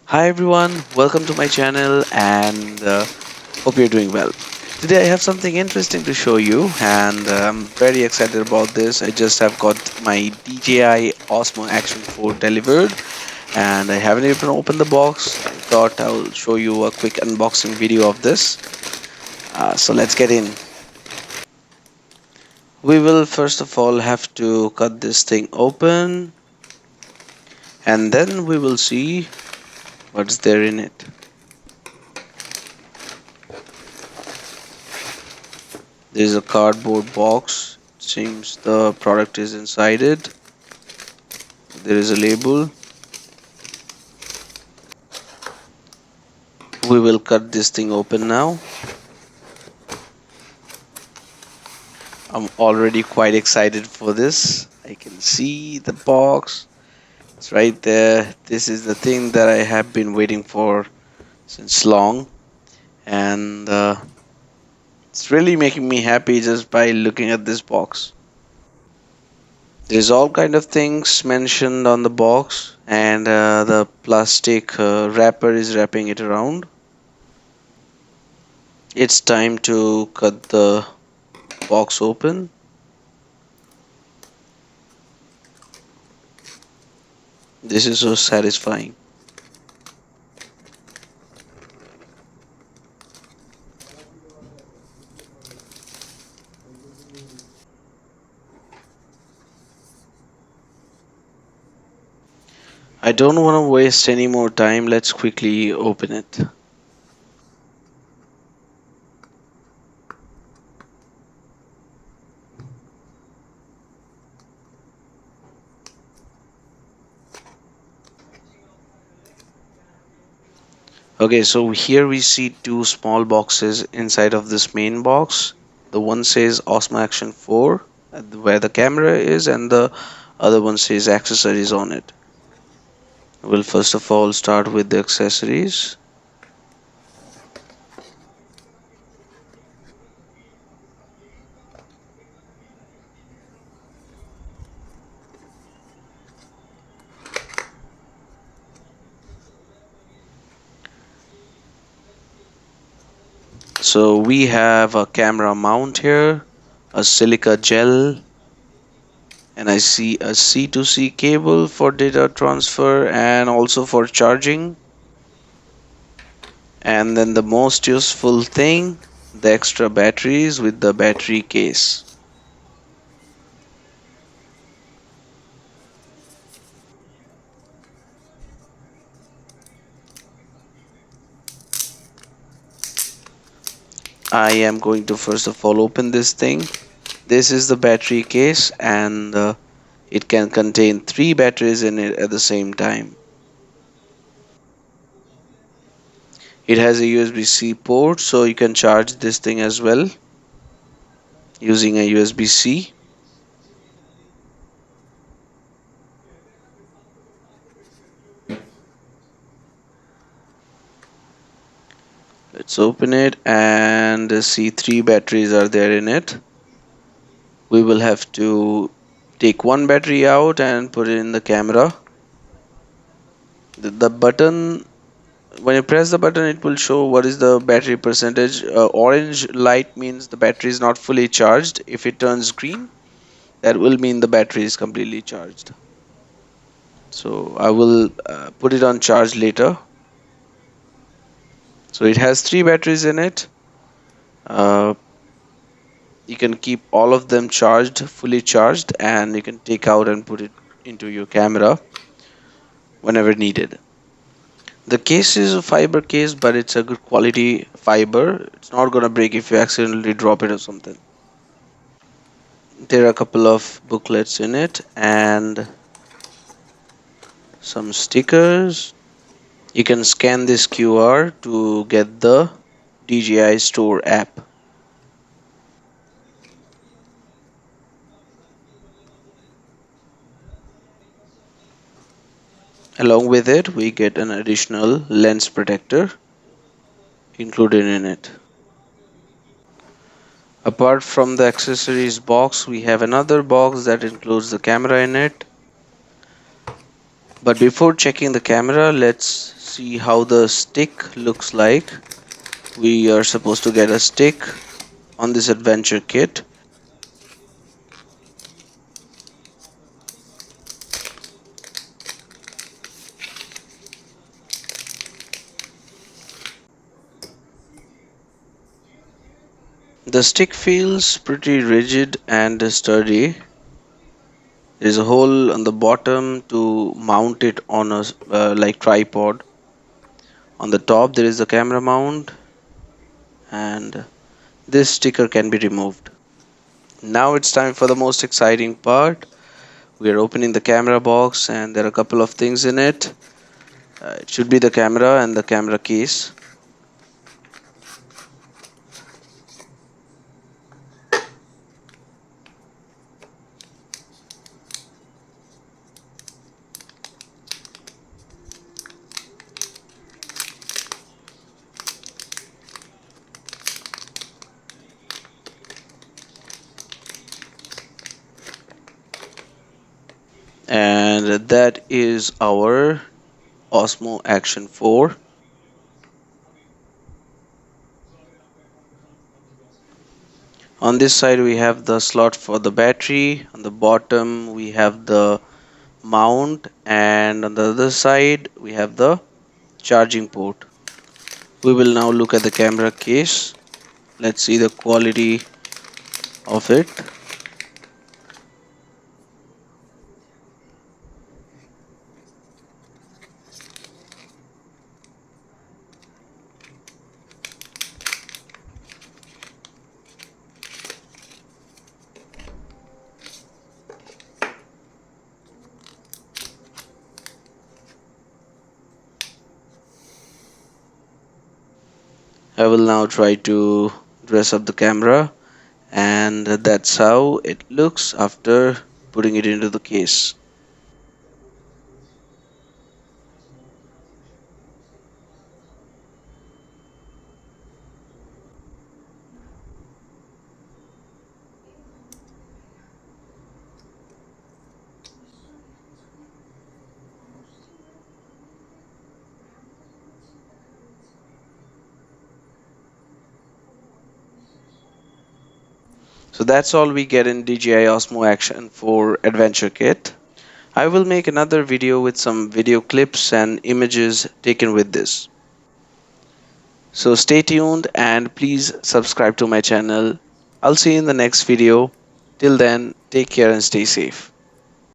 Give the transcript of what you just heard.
Hi everyone, welcome to my channel and hope you're doing well. Today I have something interesting to show you and I'm very excited about this. I just have got my DJI Osmo Action 4 delivered and I haven't even opened the box. I thought I'll show you a quick unboxing video of this. So let's get in. We will first of all have to cut this thing open and then we will see what's there in it. There's a cardboard box. Seems the product is inside it. There is a label. We will cut this thing open now. I'm already quite excited for this. I can see the box. It's right there. This is the thing that I have been waiting for since long. And it's really making me happy just by looking at this box. There's all kind of things mentioned on the box and the plastic wrapper is wrapping it around. It's time to cut the box open. This is so satisfying. I don't want to waste any more time. Let's quickly open it. Okay, so here we see two small boxes inside of this main box. The one says Osmo Action 4, where the camera is, and the other one says accessories on it. We'll first of all start with the accessories. So we have a camera mount here, a silica gel, and I see a C2C cable for data transfer and also for charging. And then the most useful thing, the extra batteries with the battery case. I am going to first of all open this thing. This is the battery case and it can contain 3 batteries in it at the same time. It has a USB-C port, so you can charge this thing as well using a USB-C. Let's open it and see 3 batteries are there in it. We will have to take one battery out and put it in the camera. The button, when you press the button, it will show what is the battery percentage. Orange light means the battery is not fully charged. If it turns green, that will mean the battery is completely charged. So I will put it on charge later. So it has 3 batteries in it. uh, you can keep all of them charged, fully charged, and you can take out and put it into your camera whenever needed. The case is a fiber case, but it's a good quality fiber. It's not gonna break if you accidentally drop it or something. There are a couple of booklets in it and some stickers. You can scan this QR to get the DJI Store app. Along with it, we get an additional lens protector included in it. Apart from the accessories box, we have another box that includes the camera in it. But before checking the camera, let's see how the stick looks like. We are supposed to get a stick on this adventure kit. The stick feels pretty rigid and sturdy. There's a hole on the bottom to mount it on a like tripod. On the top there is a camera mount, and this sticker can be removed. Now it's time for the most exciting part. We are opening the camera box and there are a couple of things in it. It should be the camera and the camera case. And that is our Osmo Action 4. On this side we have the slot for the battery, on the bottom we have the mount, and on the other side we have the charging port. We will now look at the camera case. Let's see the quality of it. I will now try to dress up the camera, and that's how it looks after putting it into the case. So that's all we get in DJI Osmo Action for Adventure Kit. I will make another video with some video clips and images taken with this. So stay tuned and please subscribe to my channel. I'll see you in the next video. Till then, take care and stay safe.